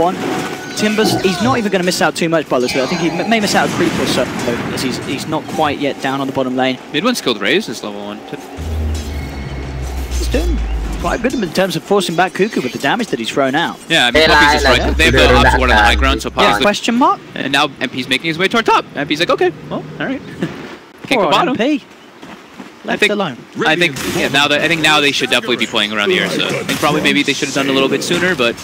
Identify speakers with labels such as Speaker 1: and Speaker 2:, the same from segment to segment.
Speaker 1: one. Timbers, he's not even going to miss out too much by this way. I think he may miss out a creep or so, as he's not quite yet down on the bottom lane.
Speaker 2: Mid one skilled Raze is level 1.
Speaker 1: He's doing quite good in terms of forcing back Cuckoo with the damage that he's thrown out.
Speaker 2: Yeah, I mean, Puppy's just right. They have the ops ward on the high ground, so Puppy's
Speaker 1: question mark?
Speaker 2: And now MP's making his way toward top. MP's like, okay, well, all right. Can't go bottom.
Speaker 1: MP. Left alone.
Speaker 2: I think now they should definitely be playing around the Ursa. I think probably maybe they should have done it a little bit sooner, but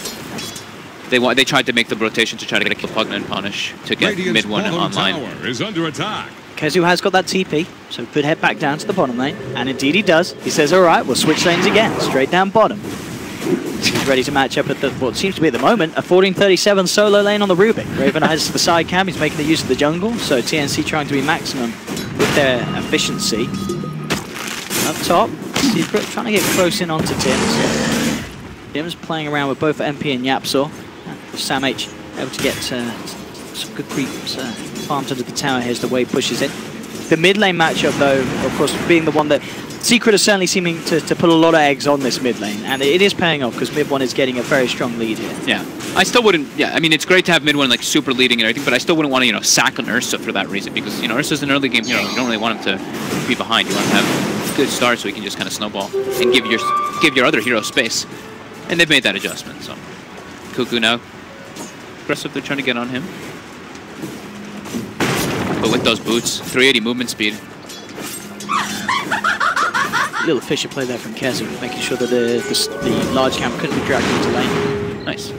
Speaker 2: they tried to make the rotation to try to get a kill Pugna and Punish to get mid one online.
Speaker 3: Is under attack.
Speaker 1: Kezu has got that TP, so could head back down to the bottom lane, and indeed he does. He says, all right, we'll switch lanes again, straight down bottom. He's ready to match up at what seems to be at the moment a 1437 solo lane on the Rubik. Raven has the side cam, he's making the use of the jungle, so TNC trying to be maximum with their efficiency. Up top, Secret trying to get close in onto Tims. Tims playing around with both MP and Yapsaw. Sam H able to get some good creeps farmed under the tower here as the wave pushes in. The mid lane matchup though, of course, being the one that Secret is certainly seeming to put a lot of eggs on this mid lane, and it is paying off because mid one is getting a very strong lead here.
Speaker 2: Yeah, I still wouldn't. Yeah, I mean it's great to have mid one like super leading and everything, but I still wouldn't want to sack an Ursa for that reason because Ursa's an early game hero. You don't really want him to be behind. You want to have a good start so he can just kind of snowball and give your other hero space, and they've made that adjustment. So Cuckoo now aggressive. They're trying to get on him, but with those boots, 380 movement speed.
Speaker 1: Little efficient play there from Kezu, making sure that the large camp couldn't be dragged into lane.
Speaker 2: Nice.
Speaker 1: To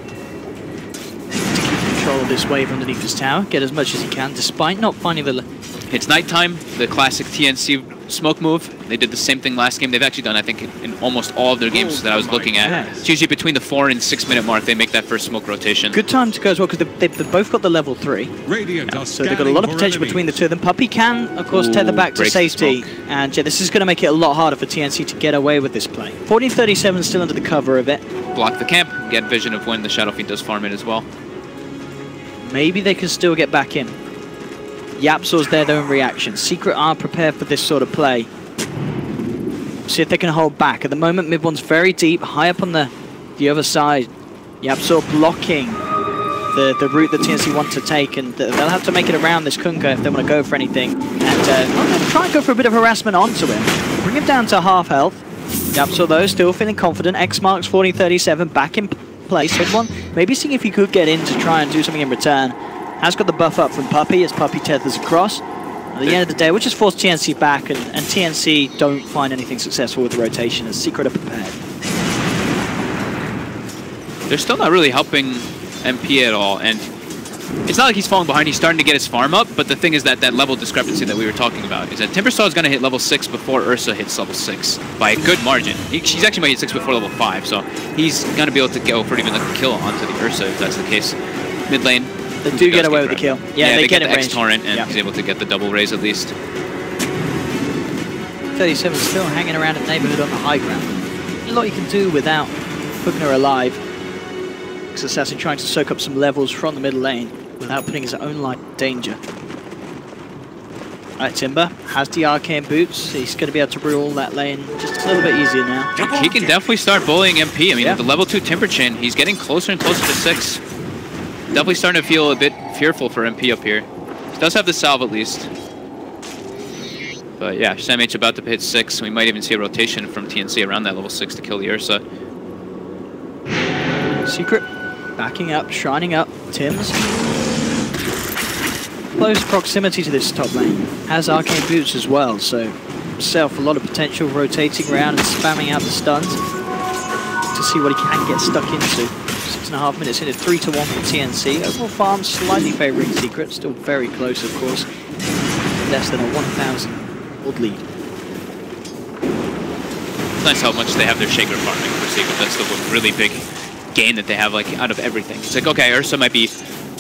Speaker 1: keep control of this wave underneath his tower, get as much as he can, despite not finding the...
Speaker 2: It's nighttime, the classic TNC smoke move. They did the same thing last game. They've actually done, I think, in almost all of their games that I was looking at.
Speaker 1: Yes.
Speaker 2: It's usually between the 4 and 6 minute mark they make that first smoke rotation.
Speaker 1: Good time to go as well, because they've both got the level 3. So they've got a lot of potential between the two of them. Puppy can, of course, tether back to safety. And yeah, this is going to make it a lot harder for TNC to get away with this play. 1437 still under the cover of it.
Speaker 2: Block the camp, get vision of when the Shadow Fiend does farm it as well.
Speaker 1: Maybe they can still get back in. Yapsaw's there though in reaction. Secret are prepared for this sort of play. See if they can hold back. At the moment, mid one's very deep, high up on the other side. Yapsaw blocking the route that TNC want to take, and they'll have to make it around this Kunkka if they want to go for anything. And try and go for a bit of harassment onto him. Bring him down to half health. Yapsaw though still feeling confident. X marks 1437 back in place. Mid one maybe seeing if he could get in to try and do something in return. Has got the buff up from Puppy as Puppy tethers across. At the end of the day, we'll just force TNC back, and TNC don't find anything successful with the rotation as Secret are prepared.
Speaker 2: They're still not really helping MP at all, and it's not like he's falling behind. He's starting to get his farm up, but the thing is that level discrepancy that we were talking about is that Timbersaw is going to hit level 6 before Ursa hits level 6 by a good margin. She's actually might hit 6 before level 5, so he's going to be able to go for even like a kill onto the Ursa if that's the case. Mid lane.
Speaker 1: They do get away with the kill. Yeah, they get
Speaker 2: the X-Torrent, and he's able to get the double raise at least.
Speaker 1: 37 still hanging around in the neighborhood on the high ground. A lot you can do without Pugna alive. Because Assassin trying to soak up some levels from the middle lane without putting his own life in danger. Alright, Timber has the arcane boots. He's going to be able to rule that lane just a little bit easier now.
Speaker 2: He can definitely start bullying MP. I mean, with the level 2 Timber Chain, he's getting closer and closer to 6. Definitely starting to feel a bit fearful for MP up here. He does have the salve at least. But yeah, Sam H about to hit 6. We might even see a rotation from TNC around that level 6 to kill the Ursa.
Speaker 1: Secret backing up, shining up. Tims. Close proximity to this top lane. Has arcane boots as well, so himself a lot of potential rotating around and spamming out the stuns to see what he can get stuck into. 6.5 minutes in, it's 3-1 for TNC. Overall farm slightly favouring Secret, still very close of course. Less than a 1,000 odd lead.
Speaker 2: It's nice how much they have their Shaker farming for Secret. That's the one really big gain that they have like out of everything. It's like, okay, Ursa might be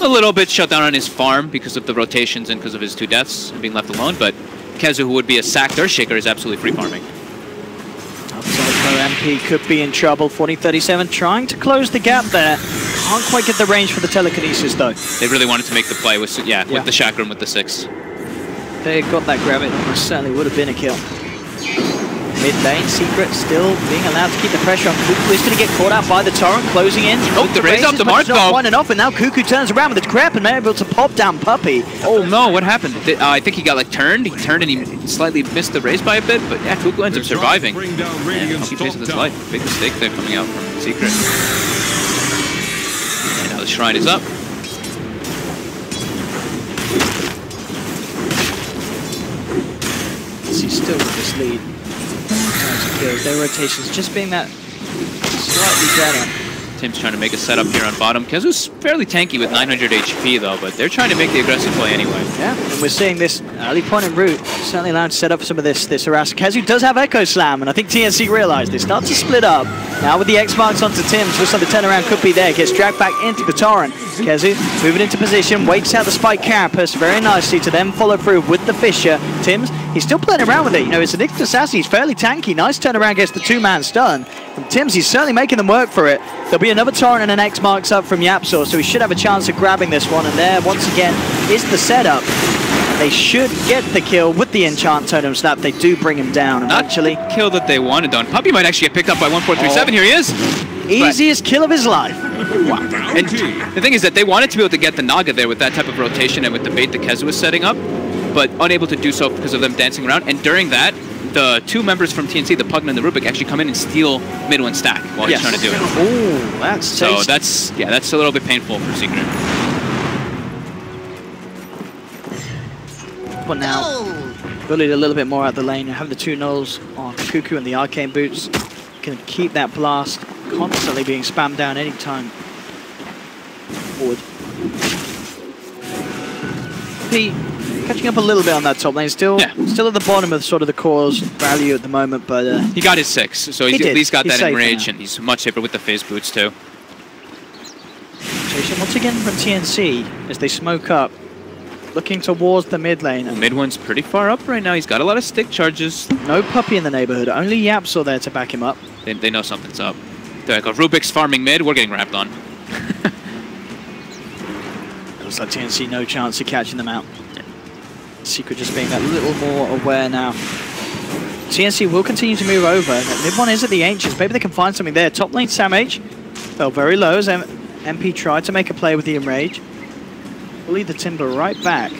Speaker 2: a little bit shut down on his farm because of the rotations and because of his 2 deaths and being left alone, but Kezu, who would be a sacked Earth Shaker, is absolutely free farming.
Speaker 1: MP could be in trouble. 1437 trying to close the gap there. Can't quite get the range for the telekinesis though.
Speaker 2: They really wanted to make the play with, with the chakram with the 6.
Speaker 1: They got that grab, it almost certainly would have been a kill. Mid lane, Secret still being allowed to keep the pressure on. Cuckoo is going to get caught out by the torrent, closing in.
Speaker 2: Oh, the raise up the mark though.
Speaker 1: One and off, and now Cuckoo turns around with the grab and able to pop down Puppey.
Speaker 2: Oh no, what happened? I think he got like turned. He turned and he slightly missed the raise by a bit, but yeah, Cuckoo ends up surviving. And Puppey pays with his life. Big mistake there coming out from Secret. And now the shrine is up.
Speaker 1: He's still with this lead. Their rotations just being that slightly better.
Speaker 2: Tim's trying to make a setup here on bottom. Kezu's fairly tanky with 900 HP though, but they're trying to make the aggressive play anyway. Yeah, and we're seeing this early point in route. Certainly allowed to set up some of this harass. Kezu does have Echo Slam, and I think TNC realized they start to split up. Now with the X marks onto Tim's, looks like the turnaround could be there. Gets dragged back into the torrent. Kezu moving into position, waits out the spike carapace very nicely to then follow through with the Fisher. Tim's, he's still playing around with it. You know, it's an Ictus Assassin, he's fairly tanky. Nice turnaround against the two-man stun. From Tim's, he's certainly making them work for it. There'll be another torrent and an X marks up from Yapsaw, so he should have a chance of grabbing this one. And there, once again, is the setup. They should get the kill with the enchant totem snap. They do bring him down. And not
Speaker 1: actually,
Speaker 2: kill that they wanted on. Puppey might actually get picked up by 1437. Here he is.
Speaker 1: Easiest kill of his life.
Speaker 2: Wow. And the thing is that they wanted to be able to get the Naga there with that type of rotation and with the bait that Kezu was setting up, but unable to do so because of them dancing around. And during that, the two members from TNC, the Pugna and the Rubik, actually come in and steal mid one stack while he's trying to do it.
Speaker 1: Oh, that's
Speaker 2: so tasty. That's a little bit painful for Secret.
Speaker 1: But now, bullied a little bit more out the lane. You have the two nulls on Cuckoo and the arcane boots. Can keep that blast constantly being spammed down anytime forward. Pete catching up a little bit on that top lane, still at the bottom of sort of the core's value at the moment, but
Speaker 2: he got his 6, so he's at least got that enrage,
Speaker 1: now.
Speaker 2: And he's much safer with the phase boots too.
Speaker 1: Once again from TNC as they smoke up, looking towards the mid lane.
Speaker 2: Mid one's pretty far up right now. He's got a lot of stick charges.
Speaker 1: No Puppey in the neighborhood. Only Yapsaw there to back him up.
Speaker 2: They know something's up. They're like, Rubik's farming mid. We're getting wrapped on.
Speaker 1: Looks like TNC no chance of catching them out. Secret just being that little more aware now. TNC will continue to move over. Mid one is at the Ancients. Maybe they can find something there. Top lane Samage fell very low as MP tried to make a play with the Enrage. Will lead the Timber right back.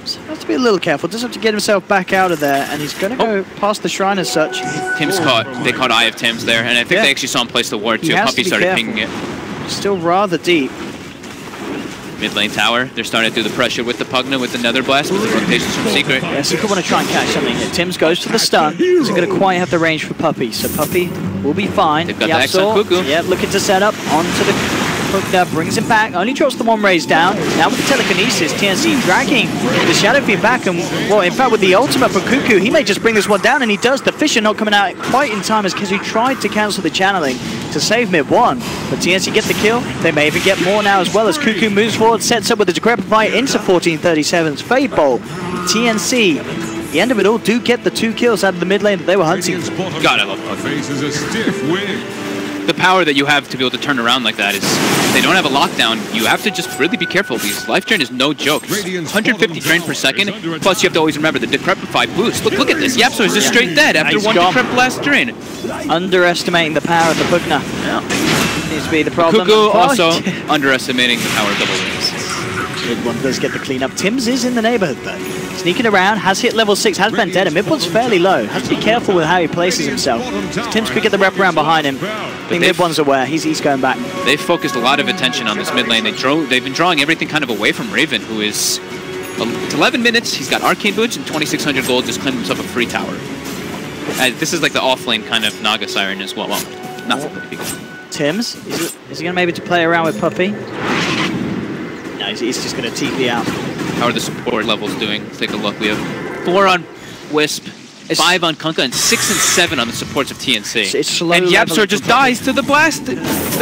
Speaker 1: So has to be a little careful. Does have to get himself back out of there, and he's going to go past the shrine as such.
Speaker 2: Tim's caught. They caught Eye of Tim's there, and I think they actually saw him place the ward too. Puppey started pinging it.
Speaker 1: Still rather deep.
Speaker 2: Mid lane tower. They're starting to do the pressure with the Pugna with the Nether Blast with the rotations from Secret.
Speaker 1: Yeah, Secret want to try and catch something here. Tim's goes to the stun. Isn't going to quite have the range for Puppey, so Puppey will be fine.
Speaker 2: They've got the X on Cuckoo.
Speaker 1: Yeah, looking to set up onto the Pugna, brings him back. Only drops the one raise down. Now with the telekinesis, TNC dragging the Shadow Fiend back, and well, in fact, with the ultimate from Cuckoo, he may just bring this one down, and he does. The Fisher not coming out quite in time as Kezu tried to cancel the channeling to save mid one, but TNC get the kill. They may even get more now as well as Cuckoo moves forward, sets up with the Decrepify into 1437's Fade Bolt. TNC, at the end of it all, do get the 2 kills out of the mid lane that they were hunting.
Speaker 2: God, I love Puppey. The power that you have to be able to turn around like that is, if they don't have a lockdown, you have to just really be careful. Because life drain is no joke. It's 150 drain per second, plus you have to always remember the Decrepify boost. Look at this, Yapsaw is just straight dead after one Decrep blast drain.
Speaker 1: Underestimating the power of the Pugna. Yeah. Needs to be the problem.
Speaker 2: Cuckoo also underestimating the power of double wings.
Speaker 1: Mid one does get the cleanup. Tim's is in the neighborhood though. Sneaking around, has hit level 6, has been dead, and mid one's fairly low. Has to be careful with how he places himself. So Tim's could get the wrap around behind him. I think mid one's aware, he's going back.
Speaker 2: They've focused a lot of attention on this mid lane. They've been drawing everything kind of away from Raven, who is, it's 11 minutes, he's got arcane boots and 2600 gold, just claimed himself a free tower. This is like the off lane kind of Naga Siren as well. Well, not for Puppey.
Speaker 1: Tim's, is he going to maybe to play around with Puppey? No, he's just going to TP out.
Speaker 2: How are the support levels doing? Let's take a look. We have 4 on Wisp, 5 on Kunkka, and 6 and 7 on the supports of TNC.
Speaker 1: It's slow,
Speaker 2: and Yapsaw just dies to the blast, the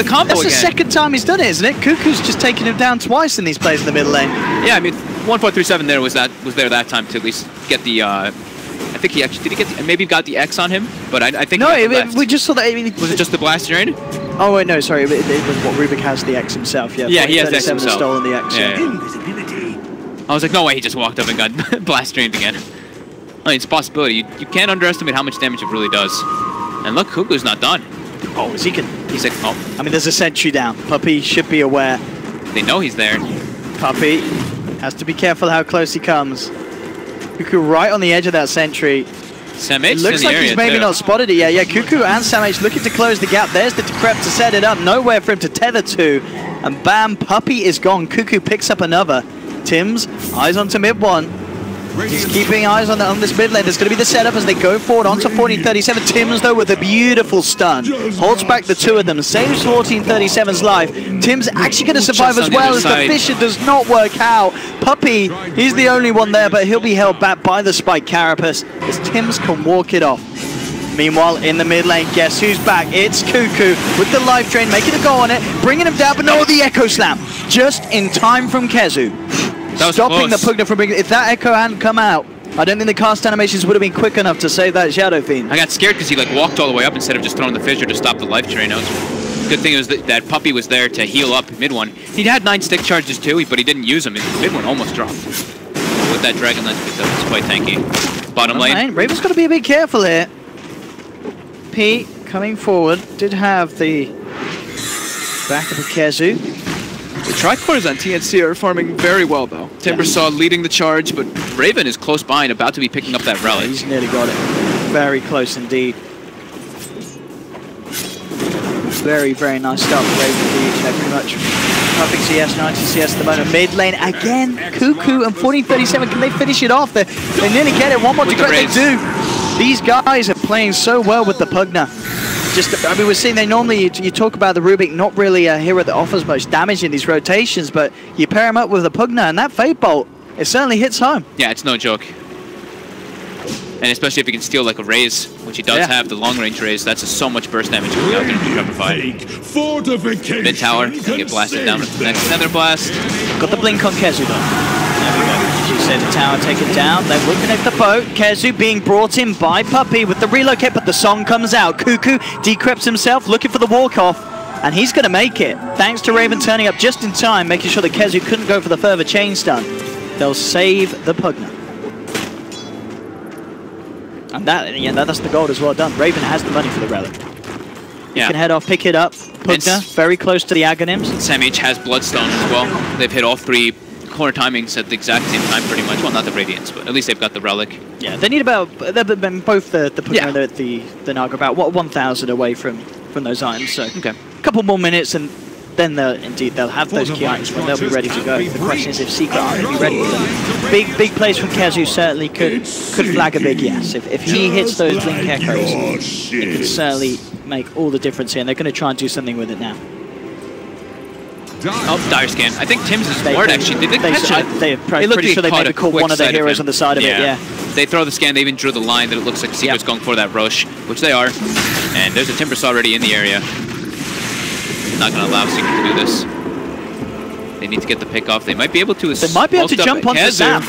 Speaker 2: combo
Speaker 1: That's
Speaker 2: again.
Speaker 1: The second time he's done it, isn't it? Cuckoo's just taken him down twice in these plays in the middle lane.
Speaker 2: Yeah, I mean, 1437 there was there that time to at least get the. I think he actually did. He get maybe got the X on him, but I think
Speaker 1: no. We just saw that.
Speaker 2: Was it just the blast drain?
Speaker 1: Oh wait, no, sorry. It was what Rubik has the X himself. Yeah,
Speaker 2: yeah, he has the X himself.
Speaker 1: Stolen the X.
Speaker 2: Yeah. I was like, no way, he just walked up and got blast drained again. I mean, it's a possibility. You can't underestimate how much damage it really does. And look, Cuckoo's not done.
Speaker 1: Oh, is he can?
Speaker 2: He's like, oh.
Speaker 1: I mean, there's a sentry down. Puppey should be aware.
Speaker 2: They know he's there.
Speaker 1: Puppey has to be careful how close he comes. Cuckoo right on the edge of that sentry.
Speaker 2: Sam H.
Speaker 1: Looks like he's maybe not spotted it yet. Yeah, Cuckoo and Sam H looking to close the gap. There's the Decrep to set it up. Nowhere for him to tether to. And bam, Puppey is gone. Cuckoo picks up another. Tim's eyes onto mid one. He's keeping eyes on this mid lane. There's going to be the setup as they go forward onto 1437. Tim's, though, with a beautiful stun. Holds back the two of them. Saves 1437's life. Tim's actually going to survive as well as the Fisher does not work out. Puppey, he's the only one there, but he'll be held back by the Spike Carapace as Tim's can walk it off. Meanwhile, in the mid lane, guess who's back? It's Cuckoo with the life drain, making a go on it, bringing him down, but no, the Echo Slam. Just in time from Kezu. Stopping the Pugna from bringing. If that Echo hadn't come out, I don't think the cast animations would have been quick enough to save that Shadow Fiend.
Speaker 2: I got scared because he like walked all the way up instead of just throwing the Fissure to stop the life drain. Good thing was that Puppey was there to heal up mid one. He had 9 stick charges too, but he didn't use them. Mid one almost dropped. With that Dragon Lance picked up, it's quite tanky. Bottom lane.
Speaker 1: Raven's got to be a bit careful here. P coming forward did have the back of the Kezu.
Speaker 3: The Tricorders on TNC are farming very well, though. Timbersaw leading the charge, but
Speaker 2: Raven is close by and about to be picking up that relic.
Speaker 1: He's nearly got it. Very close indeed. Very, very nice start for Raven indeed. Pretty much perfect CS, 90 CS at the moment. Mid lane again. Cuckoo and 1437. Can they finish it off? They nearly get it. One more to go. They do. These guys are playing so well with the Pugna. I mean, we're seeing they normally, you talk about the Rubik, not really a hero that offers much damage in these rotations, but you pair him up with the Pugna, and that Fate Bolt, it certainly hits home.
Speaker 2: Yeah, it's no joke. And especially if he can steal like a Raze, which he does have, the long-range Raze, that's so much burst damage coming out there to Petrify. Mid tower, gonna get blasted down with the next Nether Blast.
Speaker 1: Got the blink on Kezu though. There we go. As you say, the tower taken down. They will connect the boat. Kezu being brought in by Puppey with the relocate, but the song comes out. Cuckoo decrypts himself, looking for the walk-off, and he's going to make it. Thanks to Raven turning up just in time, making sure that Kezu couldn't go for the further chain stun. They'll save the Pugna. And that's the gold as well done. Raven has the money for the relic. He can head off, pick it up. Pugna, very close to the Aghanims.
Speaker 2: Sam H has Bloodstone as well. They've hit all 3 corner timings at the exact same time, pretty much. Well, not the Radiance, but at least they've got the relic. Yeah,
Speaker 1: they need about they've been both the Pugna and the Naga about 1,000 away from those items. So a couple more minutes, and then they'll have those key items when they'll be ready to go. The question is if Secret aren't going to be ready for them. Big plays from Kezu certainly could flag a big yes. If he hits those Blink Echoes, it could certainly make all the difference here, and they're going to try and do something with it now.
Speaker 2: Oh, Dire Scan. I think Tim's is smart, actually. Did they catch it?
Speaker 1: They're pretty sure they maybe caught one of the heroes on the side of it,
Speaker 2: They throw the scan, they even drew the line that it looks like Secret's going for that rush, which they are. And there's a Timbersaw already in the area. Not going to allow Secret to do this. They need to get the pick off. They might be able to.
Speaker 1: They might be able to jump onto Sam.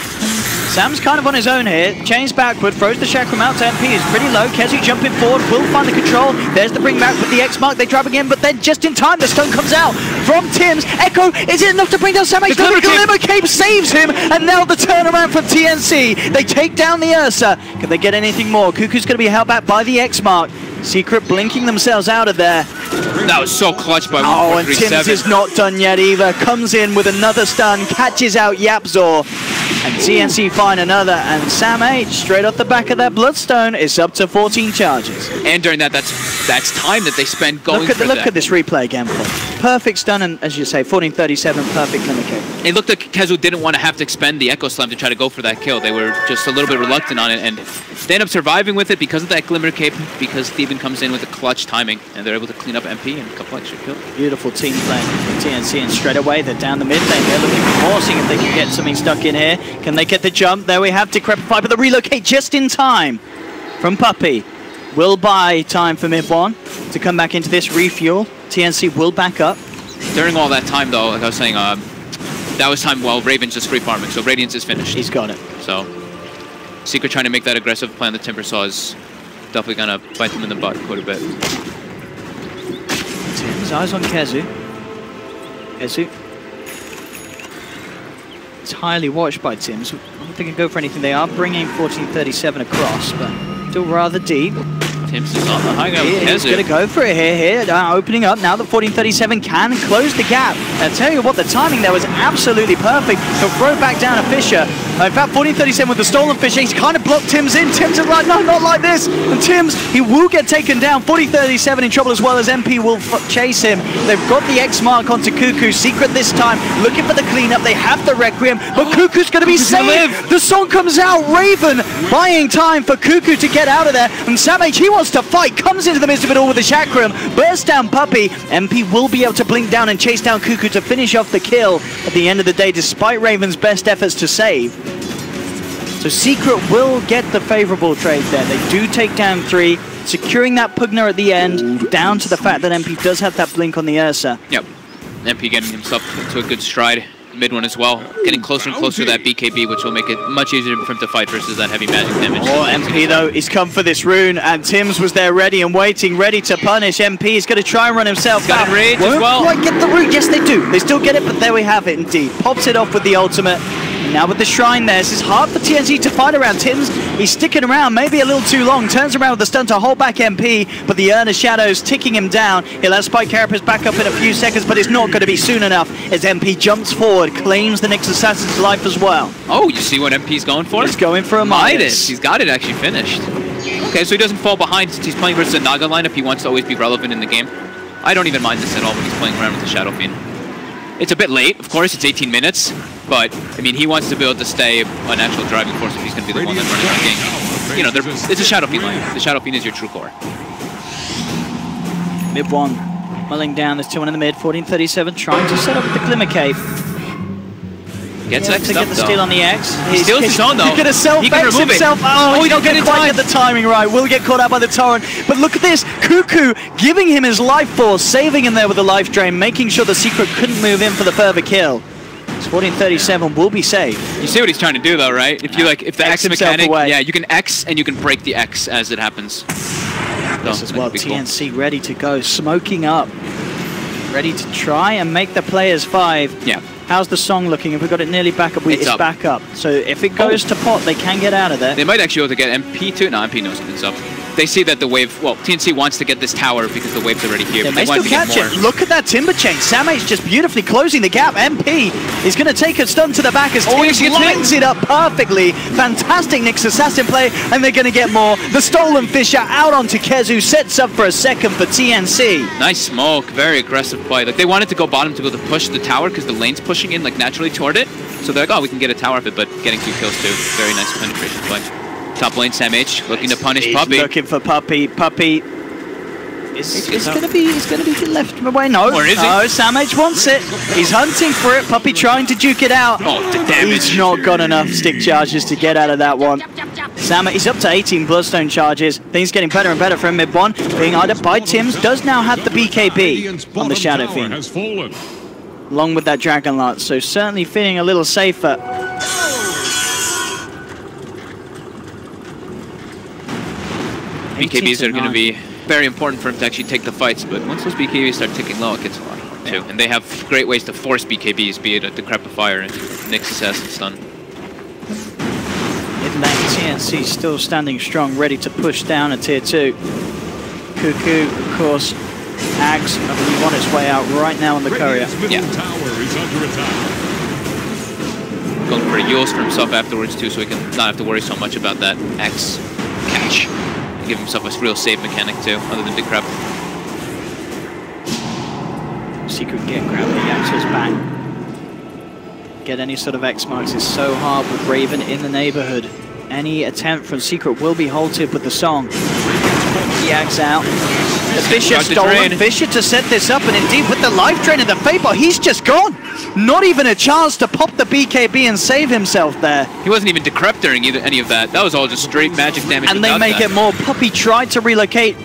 Speaker 1: Sam's kind of on his own here. Chains backward, throws the Chakram out to MP. He's pretty low. Kezu jumping forward, will find the control. There's the bring back with the X mark. They drop again, but then just in time, the stone comes out from Tim's. Echo, is it enough to bring down Sam H? The Glimmer Cape saves him, and now the turnaround from TNC. They take down the Ursa. Can they get anything more? Cuckoo's going to be held back by the X mark. Secret blinking themselves out of there.
Speaker 2: That was so clutch by 1437.
Speaker 1: Oh, and Tim's is not done yet either. Comes in with another stun, catches out Yapzor. And TNC find another, and Sam H, straight off the back of that Bloodstone, is up to 14 charges.
Speaker 2: And during that's time that they spend going
Speaker 1: look at this replay again. Perfect stun, and as you say, 1437, perfect Glimmer Cape.
Speaker 2: It looked like Kezu didn't want to have to expend the Echo Slam to try to go for that kill. They were just a little bit reluctant on it, and they end up surviving with it because of that Glimmer Cape, because Theban comes in with a clutch timing, and they're able to clean up MP and a couple extra kills.
Speaker 1: Beautiful team play from TNC, and straight away they're down the mid lane. They're looking for more, seeing if they can get something stuck in here. Can they get the jump? There we have Decrepify, but the relocate just in time from Puppey. Will buy time for mid one to come back into this refuel. TNC will back up.
Speaker 2: During all that time, though, like I was saying, that was time while Raven's just free farming, so Radiance is finished.
Speaker 1: He's got it.
Speaker 2: So, Secret trying to make that aggressive play on the Timbersaw is definitely going to bite them in the butt quite a bit. Tim's
Speaker 1: eyes on Kezu. Kezu entirely watched by Tims. I don't think they can go for anything. They are bringing 1437 across, but still rather deep.
Speaker 2: Tims is on the high ground.
Speaker 1: He's going to go for it here. Opening up now that 1437 can close the gap. I tell you what, the timing there was absolutely perfect. He'll throw back down a Fisher. In fact, 1437 with the stolen Fisher, he's kind of blocked Tims in. Tims is like, no, not like this. And Tims, he will get taken down. 1437 in trouble as well as MP will chase him. They've got the X mark onto Cuckoo. Secret this time, looking for the cleanup. They have the Requiem, but Cuckoo's going to be saved. The song comes out. Raven buying time for Cuckoo to get out of there. And Samh, he wants to fight, comes into the midst of it all with the Chakram, bursts down Puppey. MP will be able to blink down and chase down Cuckoo to finish off the kill at the end of the day, despite Raven's best efforts to save. So Secret will get the favorable trade there. They do take down 3, securing that Pugner at the end, down to the fact that MP does have that blink on the Ursa.
Speaker 2: Yep. MP getting himself into a good stride. Mid one as well, getting closer and closer to that BKB, which will make it much easier for him to fight versus that heavy magic damage.
Speaker 1: Oh, MP though, he's come for this rune, and Tims was there ready and waiting, ready to punish. MP is going to try and run himself
Speaker 2: out. Got Rage as well.
Speaker 1: Won't quite get the rune. Yes, they do. They still get it, but there we have it indeed. Pops it off with the ultimate. And now with the Shrine there, this is hard for TNC to fight around. Tims, he's sticking around maybe a little too long, turns around with the stun to hold back MP, but the Urn of Shadows ticking him down. He'll have Spike Carapace back up in a few seconds, but it's not going to be soon enough as MP jumps forward, claims the next Assassin's life as well.
Speaker 2: Oh, you see what MP's going for?
Speaker 1: He's going for a Midas.
Speaker 2: He's got it actually finished. Okay, so he doesn't fall behind since he's playing versus a Naga lineup. He wants to always be relevant in the game. I don't even mind this at all when he's playing around with the Shadow Fiend. It's a bit late, of course, it's 18 minutes, but, I mean, he wants to be able to stay an actual driving force if he's going to be the one that runs the game. You know, it's a Shadow Fiend line. The Shadow Fiend is your true core.
Speaker 1: Mid 1, mulling down, there's 2-1 in the mid, 1437 trying to set up the Glimmer Cape.
Speaker 2: Gets X'd
Speaker 1: to get
Speaker 2: up,
Speaker 1: the
Speaker 2: though.
Speaker 1: steal on the X.
Speaker 2: He steals his own, though.
Speaker 1: He's going to self-X himself. Oh, he don't get the timing right. Will get caught out by the torrent. But look at this. Cuckoo giving him his life force, saving him there with the life drain, making sure the Secret couldn't move in for the further kill. 1437 will be saved.
Speaker 2: You see what he's trying to do, though, right? If you if the X mechanic, yeah, you can X and you can break the X as it happens.
Speaker 1: This as well, TNC ready to go, smoking up. Ready to try and make the players 5.
Speaker 2: Yeah.
Speaker 1: How's the song looking? If we got it nearly back up, it's back up. So if it goes to pot, they can get out of there.
Speaker 2: They might actually be able to get MP to. No, MP knows it's up. They see that the wave, well, TNC wants to get this tower because the wave's already here.
Speaker 1: They may still catch it. Look at that timber chain. Samh's just beautifully closing the gap. MP is going to take a stun to the back as Tims lines it up perfectly. Fantastic Nyx Assassin play, and they're going to get more. The stolen Fisher out onto Kezu, sets up for a second for TNC.
Speaker 2: Nice smoke, very aggressive play. Like they wanted to go bottom to be able to push the tower because the lane's pushing in like naturally toward it. So they're like, oh, we can get a tower of it, but getting 2 kills too. Very nice penetration play. Top lane, Samh looking to punish Puppey.
Speaker 1: Looking for Puppey. Puppey is going to be left away. No,
Speaker 2: or is
Speaker 1: no, Samh wants it. He's hunting for it. Puppey trying to duke it out.
Speaker 2: Oh, the damage.
Speaker 1: He's not got enough stick charges to get out of that one. Samh, he's up to 18 Bloodstone charges. Things getting better and better for him mid 1. Being eyed up by Tims, does now have the BKB on the Shadow Fiend. Along with that Dragon Lance, so certainly feeling a little safer.
Speaker 2: BKBs are going to be very important for him to actually take the fights, but once those BKBs start ticking low, it gets a lot harder too. And they have great ways to force BKBs, be it a Decrepifier and Nyx Assassin stun.
Speaker 1: Mid-lane, TNC still standing strong, ready to push down a tier 2. Cuckoo, of course, Ags, I believe, on its way out right now on the courier.
Speaker 2: Yeah. Going for Yules for himself afterwards too, so he can not have to worry so much about that X catch. Give himself a real save mechanic too, other than Decrep.
Speaker 1: Secret get grab the Axel's back. Get any sort of X marks is so hard with Raven in the neighborhood. Any attempt from Secret will be halted with the song. The Axe out. The Fisher stolen. Fisher to set this up, and indeed with the life drain of the Fable, he's just gone. Not even a chance to pop the BKB and save himself there.
Speaker 2: He wasn't even decrep during any of that. That was all just straight magic damage.
Speaker 1: And they make it more. Puppey tried to relocate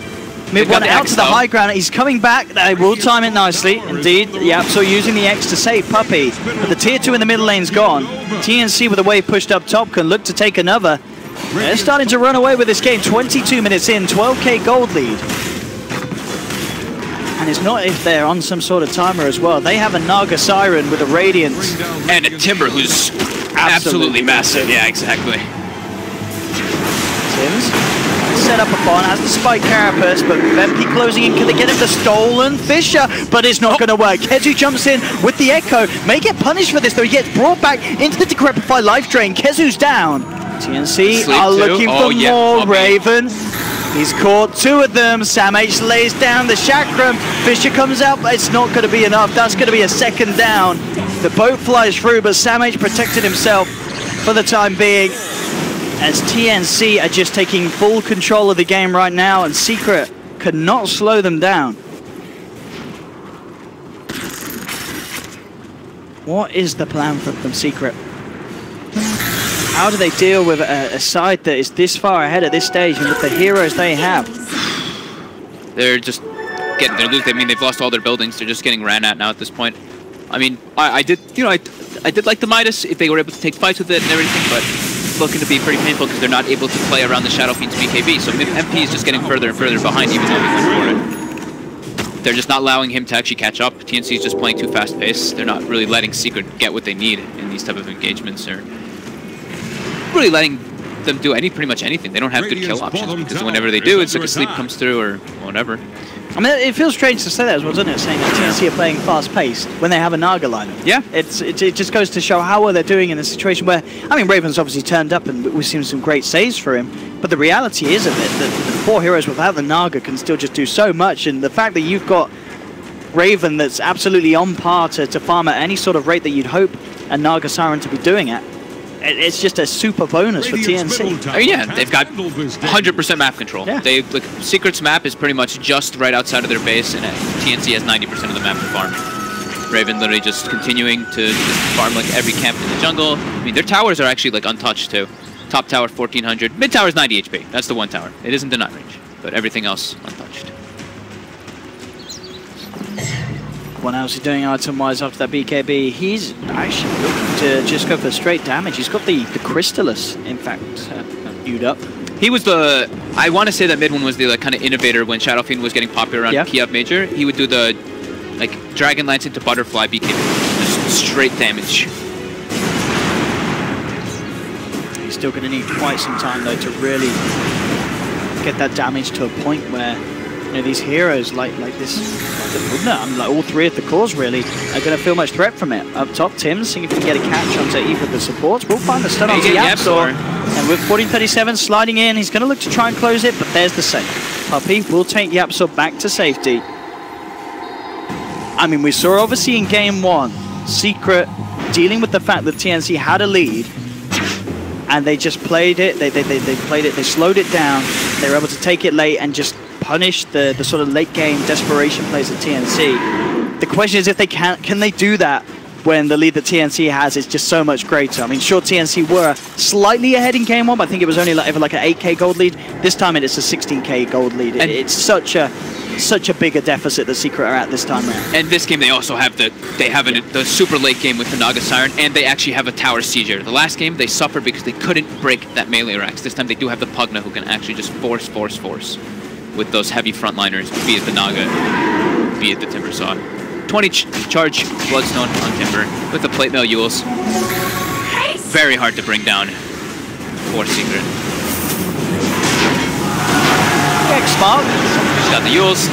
Speaker 1: mid 1 out to the high ground. He's coming back. They will time it nicely. Indeed, Yapso using the X to save Puppey. But the tier 2 in the middle lane's gone. TNC with a wave pushed up top can look to take another. They're starting to run away with this game. 22 minutes in, 12k gold lead. And it's not if they're on some sort of timer as well. They have a Naga Siren with a Radiance.
Speaker 2: And a Timber who's absolutely massive. Yeah, exactly.
Speaker 1: Tims set up a bomb, has the spike carapace, but MP closing in. Can they get him the stolen Fisher? But it's not going to work. Kezu jumps in with the Echo. May get punished for this, though. He gets brought back into the Decrepify life drain. Kezu's down. TNC are looking for more. Raven. He's caught 2 of them. Sam H lays down the chakram. Fisher comes out, but it's not going to be enough. That's going to be a second down. The boat flies through, but Sam H protected himself for the time being, as TNC are just taking full control of the game right now, and Secret could not slow them down. What is the plan from Secret? How do they deal with a side that is this far ahead at this stage and with the heroes they have?
Speaker 2: They're just getting, I mean, they've lost all their buildings. They're just getting ran at now at this point. I mean, I did like the Midas if they were able to take fights with it and everything, but it's looking to be pretty painful because they're not able to play around the Shadow Fiend's BKB. So MP is just getting further and further behind, even though he went for it. They're just not allowing him to actually catch up. TNC is just playing too fast paced. They're not really letting Secret get what they need in these type of engagements, or really letting them do pretty much anything. They don't have good kill options because whenever they do, it's like a sleep comes through or whatever.
Speaker 1: I mean, it feels strange to say that as well, doesn't it? Saying that TNC are playing fast-paced when they have a Naga lineup. Yeah. It just goes to show how well they're doing in a situation where, I mean, Raven's obviously turned up and we've seen some great saves for him, but the reality is of it that the 4 heroes without the Naga can still just do so much, and the fact that you've got Raven that's absolutely on par to farm at any sort of rate that you'd hope a Naga Siren to be doing at, it's just a super bonus for TNC.
Speaker 2: Oh yeah, they've got 100% map control. Yeah. Secret's map is pretty much just right outside of their base, and TNC has 90% of the map to farm. Raven literally just continuing to just farm like every camp in the jungle. I mean, their towers are actually like untouched too. Top tower 1400, mid tower is 90 HP. That's the one tower. It isn't the 9 range, but everything else untouched.
Speaker 1: What else is he doing item-wise after that BKB? He's actually looking to just go for straight damage. He's got the Crystallis, in fact, queued up.
Speaker 2: He was the, I want to say that mid one was the like kind of innovator when Shadow Fiend was getting popular around Kiev Major. He would do the like Dragon Lance into Butterfly BKB, just straight damage.
Speaker 1: He's still going to need quite some time though to really get that damage to a point where, you know, these heroes like this, like all 3 of the cores really are going to feel much threat from it. Up top, Tim seeing if he can get a catch onto either of the supports. We'll find the stun onto Yapzor. And with 1437 sliding in, he's going to look to try and close it, but there's the save. Puppey will take Yapzor back to safety. I mean, we saw obviously in game 1, Secret dealing with the fact that TNC had a lead, and they just played it. They played it. They slowed it down. They were able to take it late and just punish the sort of late game desperation plays at TNC. The question is if they can they do that when the lead that TNC has is just so much greater. I mean, sure, TNC were slightly ahead in game 1, but I think it was only like an 8k gold lead. This time it's a 16k gold lead. And it's such a bigger deficit that Secret are at this time around.
Speaker 2: And this game they also have the super late game with the Naga Siren, and they actually have a tower sieger. The last game they suffered because they couldn't break that melee racks. This time they do have the Pugna who can actually just force with those heavy frontliners, be it the Naga, be it the Timbersaw. 20 charge Bloodstone on Timber with the Plate Mail Yules. Very hard to bring down for Secret.
Speaker 1: X-Mark.
Speaker 2: He's got the Yules.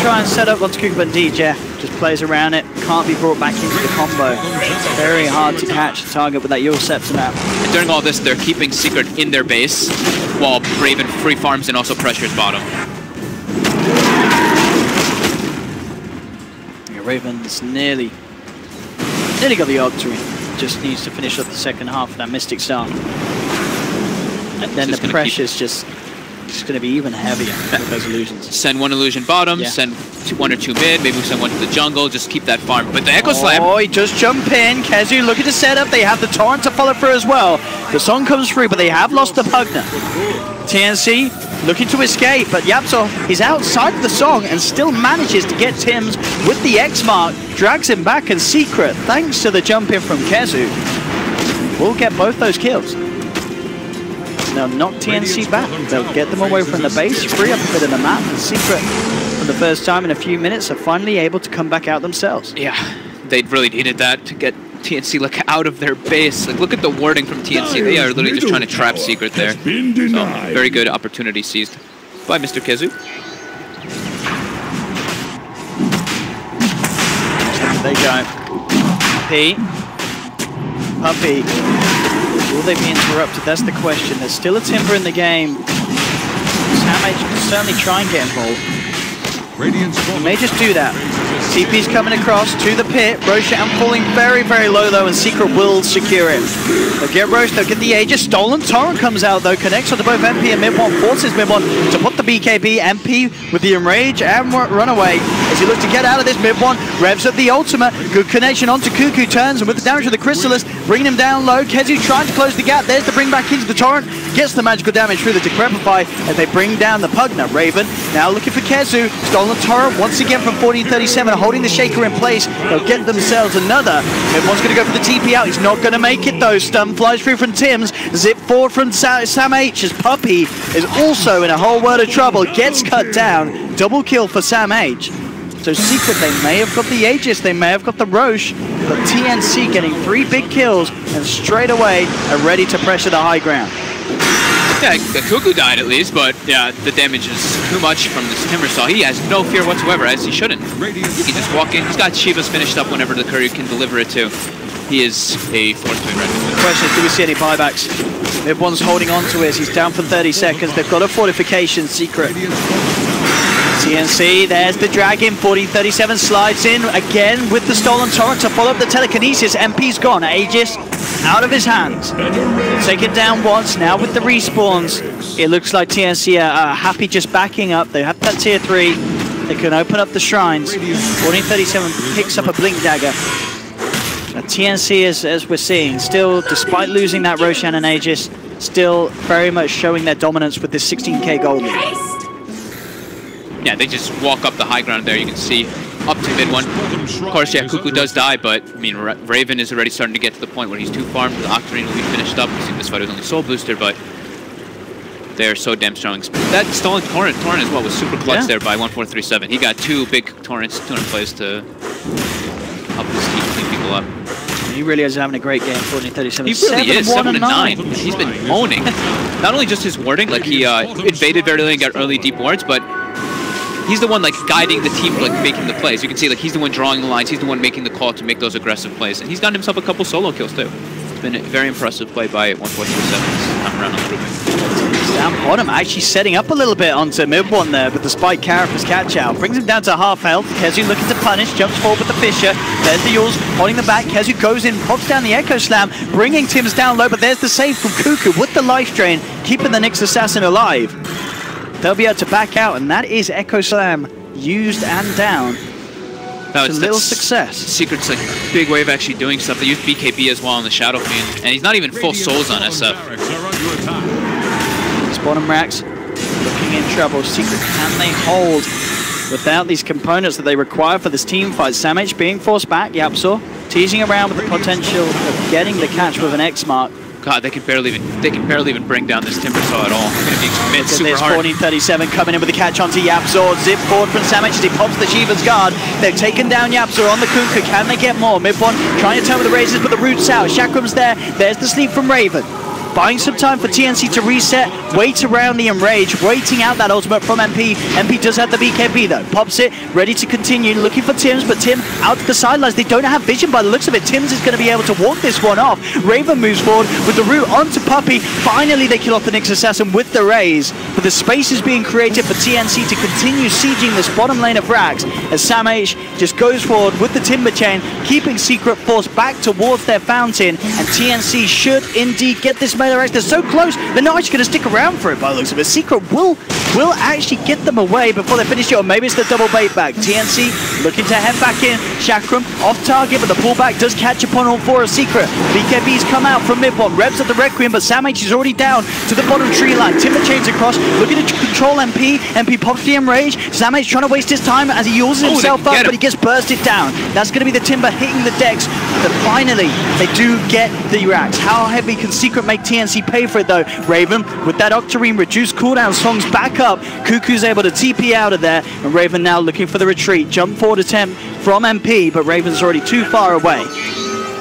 Speaker 1: Try and set up onto Kuka, but DJ just plays around it. Can't be brought back into the combo. It's very hard to catch the target with that Yule Scepter now.
Speaker 2: And during all this, they're keeping Secret in their base while Raven free farms and also pressures bottom.
Speaker 1: Yeah, Raven's nearly got the Octarine. Just needs to finish up the second half of that Mystic Star. And then the pressure's just going to be even heavier with those illusions.
Speaker 2: Send 1 illusion bottom, send 1 or 2 mid, maybe send 1 to the jungle, just keep that farm. But the Echo Slam...
Speaker 1: Oh, he just jump in. Kezu looking to set up. They have the Torrent to follow through as well. The song comes through, but they have lost the Pugna. TNC looking to escape, but Yapzor, he's outside the song and still manages to get Tims with the X-Mark, drags him back, and Secret, thanks to the jump in from Kezu, will get both those kills. They'll knock TNC back. They'll get them away from the base, free up a bit of the map, and Secret, for the first time in a few minutes, are finally able to come back out themselves.
Speaker 2: Yeah, they really needed that to get TNC look out of their base. Like, look at the wording from TNC. They are literally just trying to trap Secret there. So, very good opportunity seized by Mr. Kezu.
Speaker 1: There you go. Puppy. Will they be interrupted? That's the question. There's still a Timber in the game. Sam H can certainly try and get involved. He may just do that. TP's coming across to the pit. Roshan falling very, very low though, and Secret will secure it. They'll get Roche, they'll get the Aegis. Stolen Torrent comes out though, connects onto both MP and Mid1, forces Mid1 to put the BKB. MP with the Enrage and Runaway as he looks to get out of this. Mid1 revs up the ultimate. Good connection onto Cuckoo, turns, and with the damage of the Chrysalis, bringing him down low. Kezu trying to close the gap. There's the bring back into the Torrent. Gets the magical damage through the Decrepify as they bring down the Pugna. Raven now looking for Kezu. Stolen Torrent once again from 1437, holding the Shaker in place. They'll get themselves another. Everyone's going to go for the TP out. He's not going to make it though. Stun flies through from Tim's. Zip forward from Sam H as Puppy is also in a whole world of trouble. Gets cut down. Double kill for Sam H. So Secret, they may have got the Aegis, they may have got the Roche, but TNC getting 3 big kills and straight away are ready to pressure the high ground.
Speaker 2: Yeah, the Cuckoo died at least, but yeah, the damage is too much from this Timbersaw. He has no fear whatsoever, as he shouldn't. He can just walk in. He's got Shivas finished up whenever the courier can deliver it to. He is a force to be reckoned with.
Speaker 1: The question is, do we see any buybacks? Everyone's holding on to it. He's down for 30 seconds. They've got a fortification. Secret. TNC, there's the Dragon. 1437 slides in again with the Stolen Torrent to follow up the telekinesis. MP's gone. Aegis out of his hands. They'll take it down once. Now with the respawns, it looks like TNC are happy just backing up. They have that tier 3. They can open up the shrines. 1437 picks up a Blink Dagger. TNC, as we're seeing, still, despite losing that Roshan and Aegis, still very much showing their dominance with this 16k gold lead.
Speaker 2: Yeah, they just walk up the high ground there. You can see up to mid-1. Of course, yeah, Cuckoo does die, but I mean, Raven is already starting to get to the point where he's too farmed. The Octarine will be finished up. You see this fight was only Soul Booster, but they're so damn strong. That Stolen Torrent as well was super clutch there by 1437. He got 2 big Torrents, 200 plays to help his team clean people up.
Speaker 1: He really is having a great game, 1437.
Speaker 2: He really is, 7-9. He's been moaning. Not only just his warding, like he invaded very early and got early deep wards, but he's the one like guiding the team, like making the plays. You can see like he's the one drawing the lines, he's the one making the call to make those aggressive plays, and he's gotten himself a couple solo kills too. It's been a very impressive play by 1437 this time around on the group.
Speaker 1: Down bottom, actually setting up a little bit onto mid-1 there, but despite Carapa's catch out, brings him down to half health. Kezu looking to punish, jumps forward with the Fisher. There's the Yules holding the back. Kezu goes in, pops down the Echo Slam, bringing Tim's down low, but there's the save from Cuckoo with the life drain, keeping the Nyx Assassin alive. They'll be able to back out, and that is Echo Slam used and down.
Speaker 2: No,
Speaker 1: it's a little success.
Speaker 2: Secret's like big wave actually doing stuff. They use BKB as well on the Shadow Fiend, and he's not even full souls on SF.
Speaker 1: Bottom racks looking in trouble. Secret, can they hold without these components that they require for this team fight? Sam H being forced back. Yapsaw teasing around with the potential of getting the catch with an X mark.
Speaker 2: God, they can barely even bring down this Timbersaw at all. They're going to be mid super hard.
Speaker 1: 1437 coming in with the catch onto Yapsaw. Zip forward from Sam H as he pops the Shiva's guard. They've taken down Yapsaw on the Kunkka. Can they get more? Mid-1 trying to turn with the razors, but the root's out. Chakram's there. There's the sleep from Raven. Buying some time for TNC to reset, wait around the Enrage, waiting out that ultimate from MP. MP does have the BKB though, pops it, ready to continue, looking for Tims, but Tim out to the sidelines. They don't have vision by the looks of it. Tims is going to be able to walk this one off. Raven moves forward with the root onto Puppy. Finally they kill off the Nyx Assassin with the raise, but the space is being created for TNC to continue sieging this bottom lane of Rax as Sam H just goes forward with the Timber Chain, keeping Secret forced back towards their fountain, and TNC should indeed get this melee Rax. They're so close, they're not actually going to stick around for it by the looks of it. Secret will actually get them away before they finish it, or maybe it's the double bait back. TNC looking to head back in. Chakram off target, but the pullback does catch upon all 4 of Secret. BKB's come out from mid-1, revs at the Requiem, but Sam H is already down to the bottom tree line. Timber chains across, looking to control MP. MP pops the Enrage. Sam H trying to waste his time as he uses himself up, but he gets bursted down. That's going to be the Timber hitting the decks, but finally they do get the Rax. How heavy can Secret make TNC pay for it though? Raven with that Octarine reduced cooldown songs back up. Cuckoo's able to TP out of there, and Raven now looking for the retreat. Jump forward attempt from MP, but Raven's already too far away.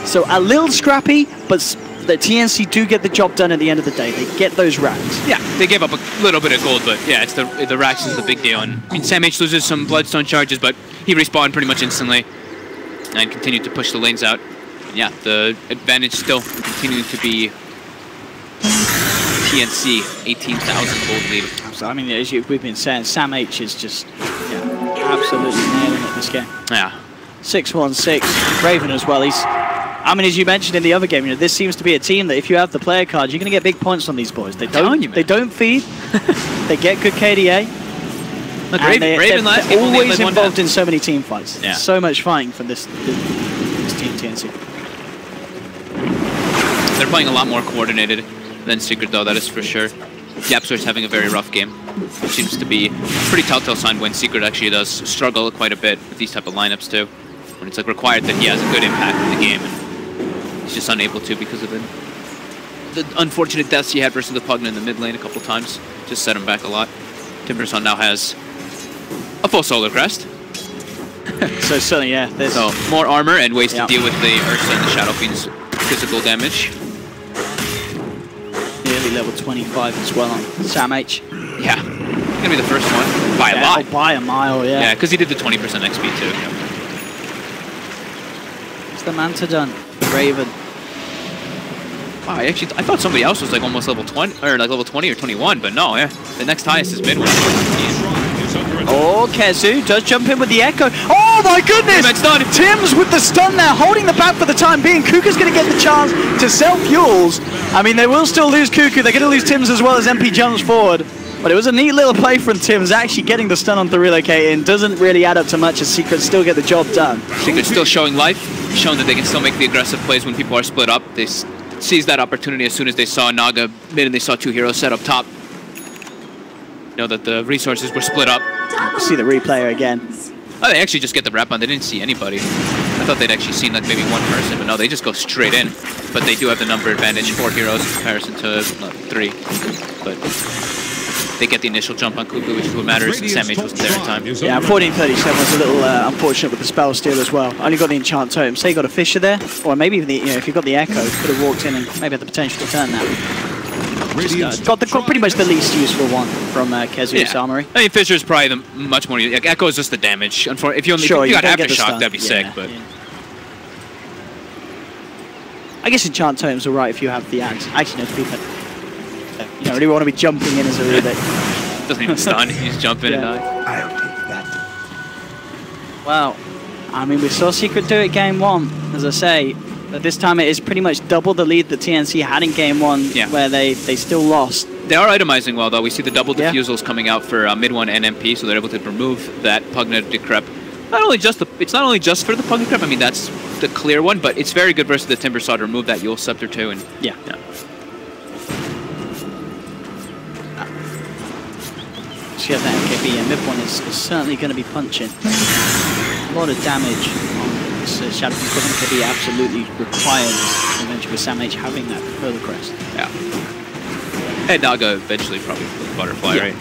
Speaker 1: So a little scrappy, but the TNC do get the job done at the end of the day. They get those racks.
Speaker 2: Yeah, they gave up a little bit of gold, but yeah, it's the racks is the big deal. And I mean, Sam H loses some bloodstone charges, but he respawned pretty much instantly and continued to push the lanes out. And yeah, the advantage still continuing to be TNC, 18,000 gold lead.
Speaker 1: So, I mean, as we've been saying, Sam H is just absolutely nailing it this game.
Speaker 2: Yeah.
Speaker 1: 6-1-6. Raven as well. I mean, as you mentioned in the other game, this seems to be a team that if you have the player card, you're going to get big points on these boys. They don't feed. They get good KDA.
Speaker 2: Look, Raven last game
Speaker 1: they're always involved in so many team fights.
Speaker 2: Yeah.
Speaker 1: So much fighting from this team TNC.
Speaker 2: They're playing a lot more coordinated than Secret, though, that is for sure. Yapsor's having a very rough game, which seems to be a pretty telltale sign when Secret actually does struggle quite a bit with these type of lineups, too. When it's like required that he has a good impact in the game, and he's just unable to because of the unfortunate deaths he had versus the Pugna in the mid lane a couple times. Just set him back a lot. Timbersaw now has a full Solar Crest.
Speaker 1: So certainly, yeah.
Speaker 2: So more armor and ways to deal with the Ursa and the Shadow Fiend's physical damage.
Speaker 1: Nearly level 25 as well on Sam H.
Speaker 2: Yeah, gonna be the first one by a lot.
Speaker 1: By a mile, yeah.
Speaker 2: Yeah, because he did the 20% XP too.
Speaker 1: It's the Manta done. Raven.
Speaker 2: Wow, I thought somebody else was like almost level 20 or like level 20 or 21, but no, yeah. The next highest is mid one.
Speaker 1: Oh, Kezu does jump in with the Echo. Oh my goodness! Tim's with the stun there, holding the back for the time being. Kuka's going to get the chance to sell fuels. I mean, they will still lose Kuku. They're going to lose Tim's as well as MP jumps forward. But it was a neat little play from Tim's, actually getting the stun on the relocating. Doesn't really add up to much as Secret still get the job done.
Speaker 2: Secret still showing life, showing that they can still make the aggressive plays when people are split up. They seized that opportunity as soon as they saw Naga mid and they saw two heroes set up top. Know that the resources were split up.
Speaker 1: See the replayer again.
Speaker 2: Oh, they actually just get the wrap on. They didn't see anybody. I thought they'd actually seen like maybe one person, but no, they just go straight in. But they do have the number advantage, 4 heroes in comparison to 3. But they get the initial jump on Kuku, which is what matters, and Sam H wasn't there in time.
Speaker 1: Yeah, 1437 was a little unfortunate with the spell steal as well. Only got the enchant totem. Say you got a Fisher there, or maybe even if you got the Echo, could have walked in and maybe had the potential to turn that. Got pretty much the least useful one from Kezu's armory.
Speaker 2: I mean, Fisher's probably the much more. Like, Echo is just the damage. If you got Aftershock, that'd be sick. But
Speaker 1: I guess enchant totem's alright if you have the axe. Actually, no, to be fair, you don't really want to be jumping in as a Rubik.
Speaker 2: Doesn't even stun. You just jump in and die.
Speaker 4: I'll take that.
Speaker 1: Well, I mean, we saw Secret do it game 1, as I say. But this time it is pretty much double the lead that TNC had in game 1, where they still lost.
Speaker 2: They are itemizing well, though. We see the double defusals coming out for mid 1 and MP, so they're able to remove that Pugna Decrep. It's not only just for the Pugna Decrep. I mean, that's the clear one, but it's very good versus the Timbersaw to remove that Yule Scepter too. And
Speaker 1: She has that MKB, and mid 1 is certainly going to be punching. A lot of damage on this Shadow Fiend MKB absolutely requires eventually with Sam H having that further crest.
Speaker 2: Yeah. And Naga eventually probably Butterfly, right?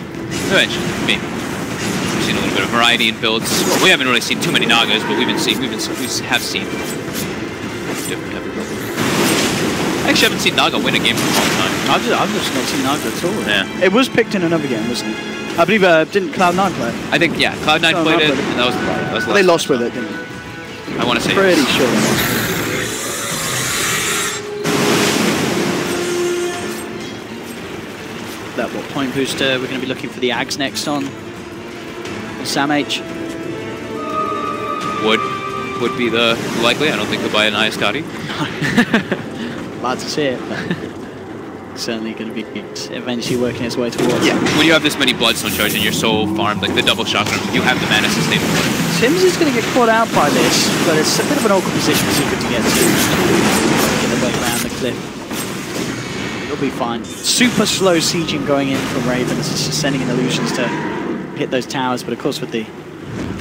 Speaker 2: Eventually, maybe. We've seen a little bit of variety in builds. Well, we haven't really seen too many Nagas, but we have seen different type of builds. I actually haven't seen Naga win a game for a long time.
Speaker 1: I've just not seen Naga at all.
Speaker 2: Yeah.
Speaker 1: It was picked in another game, wasn't it? I believe, didn't Cloud9 play it?
Speaker 2: I think, yeah, Cloud9 played it, and that was the last
Speaker 1: they lost with it, didn't they?
Speaker 2: I want to say
Speaker 1: pretty sure they lost. That what point booster? We're going to be looking for the Ags next on Sam H.
Speaker 2: Would be the likely. I don't think they'll buy an Ayascati.
Speaker 1: Glad to see it, but certainly going to be eventually working its way towards.
Speaker 2: Yeah, when you have this many Bloodstone charge and you're so farmed, like the double shotgun, you have the mana sustain.
Speaker 1: Tim's is going to get caught out by this, but it's a bit of an awkward position for Secret to get to. Get the way around the cliff. It'll be fine. Super slow sieging going in from Ravens. It's just sending in illusions to hit those towers, but of course with the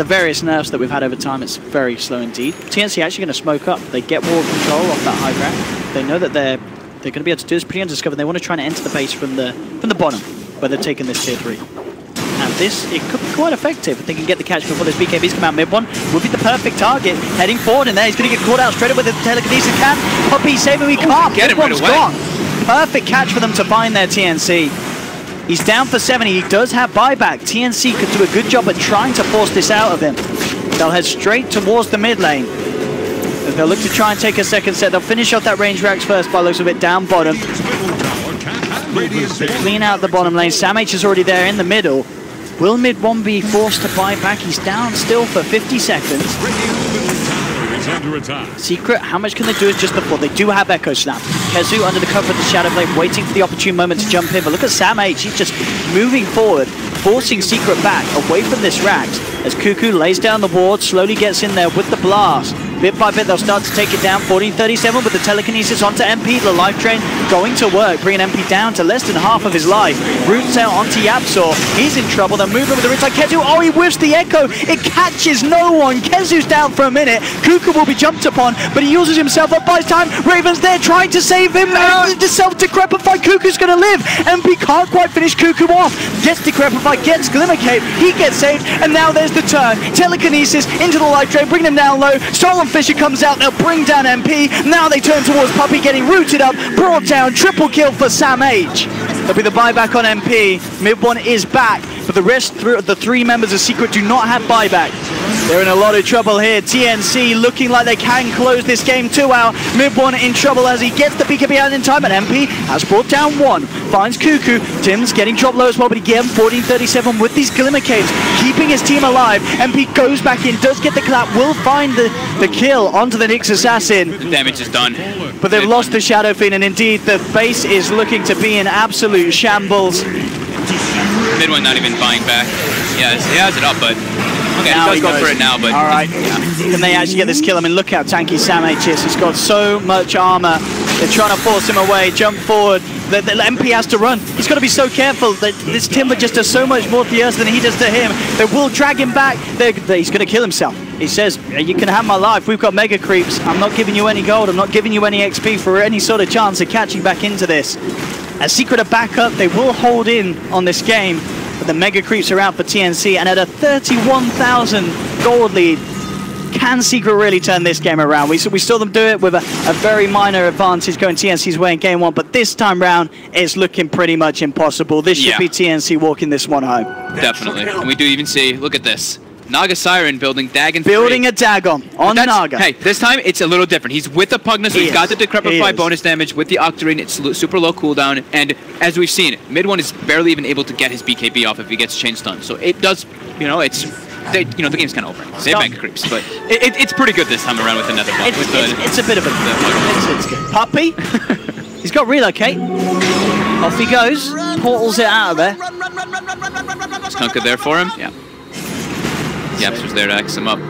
Speaker 1: various nerfs that we've had over time, it's very slow indeed. TNC actually going to smoke up. They get wall control off that high ground. They know that they're going to be able to do this pretty undiscovered. They want to try and enter the base from the bottom, where they're taking this tier 3. And And it could be quite effective if they can get the catch before those BKBs come out. Mid one would be the perfect target. Heading forward in there, he's going to get caught out straight up with the telekinesis can. Puppy saving, we can't.
Speaker 2: Get him right away.
Speaker 1: Gone. Perfect catch for them to find their TNC. He's down for 70. He does have buyback. TNC could do a good job at trying to force this out of him. They'll head straight towards the mid lane. They'll look to try and take a second set. They'll finish off that range racks first by looks of it down bottom. Clean out the bottom lane. Sam H is already there in the middle. Will mid one be forced to buy back? He's down still for 50 seconds. Secret, how much can they do is just before. They do have Echo Snap. Kezu under the cover of the Shadow Blade, waiting for the opportune moment to jump in. But look at Sam H, he's just moving forward, forcing Secret back away from this Rax. As Cuckoo lays down the ward, slowly gets in there with the blast. Bit by bit, they'll start to take it down. 14:37 with the telekinesis onto MP. The life train going to work, bringing MP down to less than half of his life. Roots out onto Yapsor. He's in trouble. They're moving with the Roots like Kezu. Oh, he whiffs the Echo. It catches no one. Kezu's down for a minute. Cuckoo will be jumped upon, but he uses himself up by his time. Raven's there trying to save him. The self-decrepify. Cuckoo's going to live. MP can't quite finish Cuckoo off. Gets decrepified, gets Glimmer Cape. He gets saved, and now there's the turn. Telekinesis into the life train, bringing him down low. Stolen Fisher comes out, they'll bring down MP. Now they turn towards Puppy, getting rooted up, brought down, triple kill for Sam H. There'll be the buyback on MP. Mid one is back, but the rest, the three members of Secret do not have buyback. They're in a lot of trouble here. TNC looking like they can close this game 2 out. Mid one in trouble as he gets the BKB out in time, and MP has brought down one. Finds Cuckoo. Tim's getting dropped low as well, but again, 14:37 with these Glimmer Capes, keeping his team alive. MP goes back in, does get the clap, will find the kill onto the Nyx Assassin.
Speaker 2: The damage is done.
Speaker 1: But they've lost the Shadow Fiend, and indeed, the base is looking to be in absolute shambles.
Speaker 2: Mid one not even buying back. Yeah, he has it up, but okay,
Speaker 1: now
Speaker 2: he does go for it now, but
Speaker 1: all right. Can they actually get this kill? I mean, look how tanky Sam H is. He's got so much armor. They're trying to force him away, jump forward. The MP has to run. He's got to be so careful. This Timber just does so much more to the Earth than he does to him. They will drag him back. He's going to kill himself. He says, you can have my life. We've got mega creeps. I'm not giving you any gold. I'm not giving you any XP for any sort of chance of catching back into this. As Secret are back up, they will hold in on this game. But the mega creeps are out for TNC, and at a 31,000 gold lead, can Secret really turn this game around? We saw them do it with a very minor advantage going TNC's way in game 1, but this time round, it's looking pretty much impossible. This should be TNC walking this one home.
Speaker 2: Definitely. And we do even see, look at this. Naga Siren building Dagon 3.
Speaker 1: Building a Dagon on Naga.
Speaker 2: Hey, this time it's a little different. He's with the Pugnus, so he's got the Decrepify bonus damage with the Octarine. It's super low cooldown, and as we've seen, mid one is barely even able to get his BKB off if he gets chain stun. So it does, it's... the game's kind of over. Save mega creeps, but it's pretty good this time around with another one.
Speaker 1: It's a bit of a... It's good. Puppy, he's got relocate. Off he goes. Portals it out of there.
Speaker 2: Skunker there for him. Yeah. Yaps was there to X him up.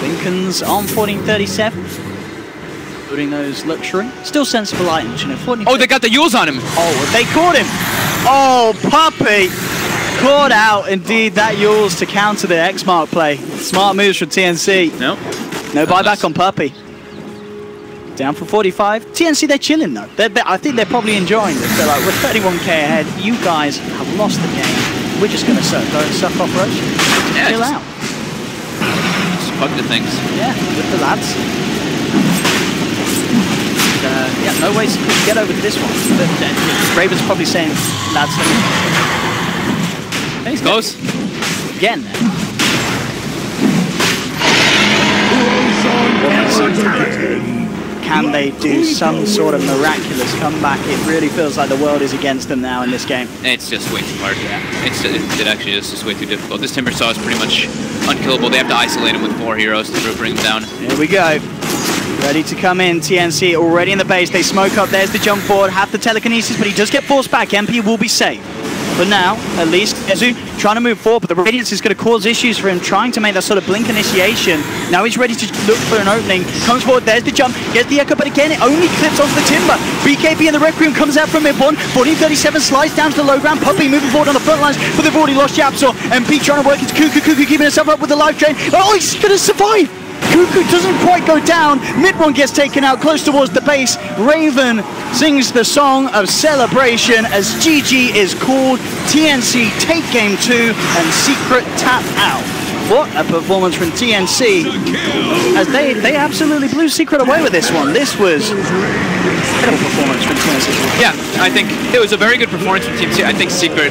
Speaker 1: Lincoln's on 1437. Putting those luxury. Still sensible items, you know.
Speaker 2: Oh, they got the Yules on him.
Speaker 1: Oh, they caught him. Oh, Puppy. Caught out, indeed, that Yules to counter the X-Mark play. Smart moves from TNC.
Speaker 2: No.
Speaker 1: No buyback on Puppy. Down for 45. TNC, they're chilling, though. I think they're probably enjoying this. They're like, we're 31k ahead. You guys have lost the game. We're just going to suck off Roach.
Speaker 2: Yeah,
Speaker 1: chill out.
Speaker 2: Just fuck the things.
Speaker 1: Yeah, with the lads. Yeah, no ways to get over to this one. Raven's probably saying, lads,
Speaker 2: he's close.
Speaker 1: Again. Can they do some sort of miraculous comeback? It really feels like the world is against them now in this game.
Speaker 2: It's just way too hard. It actually is just way too difficult. This Timber Saw is pretty much unkillable. They have to isolate him with 4 heroes to bring him down.
Speaker 1: Here we go. Ready to come in. TNC already in the base. They smoke up. There's the jump forward. Have the telekinesis, but he does get forced back. MP will be safe. But now, at least, Kezu trying to move forward, but the Radiance is going to cause issues for him, trying to make that sort of blink initiation. Now he's ready to look for an opening. Comes forward, there's the jump, gets the Echo, but again, it only clips onto the Timber. BKB and the Requiem comes out from mid one. 14:37 slides down to the low ground. Puppy moving forward on the front lines, but they've already lost Yapsor. MP trying to work into Cuckoo. Cuckoo keeping himself up with the life train. Oh, he's going to survive!
Speaker 4: Cuckoo doesn't quite go down. Mid one gets taken out close towards the base. Raven sings the song of celebration as GG is called. TNC take game 2 and Secret tap out. What a performance from TNC, as they absolutely blew Secret away with this one. This was an incredible performance from TNC.
Speaker 2: Yeah, I think it was a very good performance from Team C. I think Secret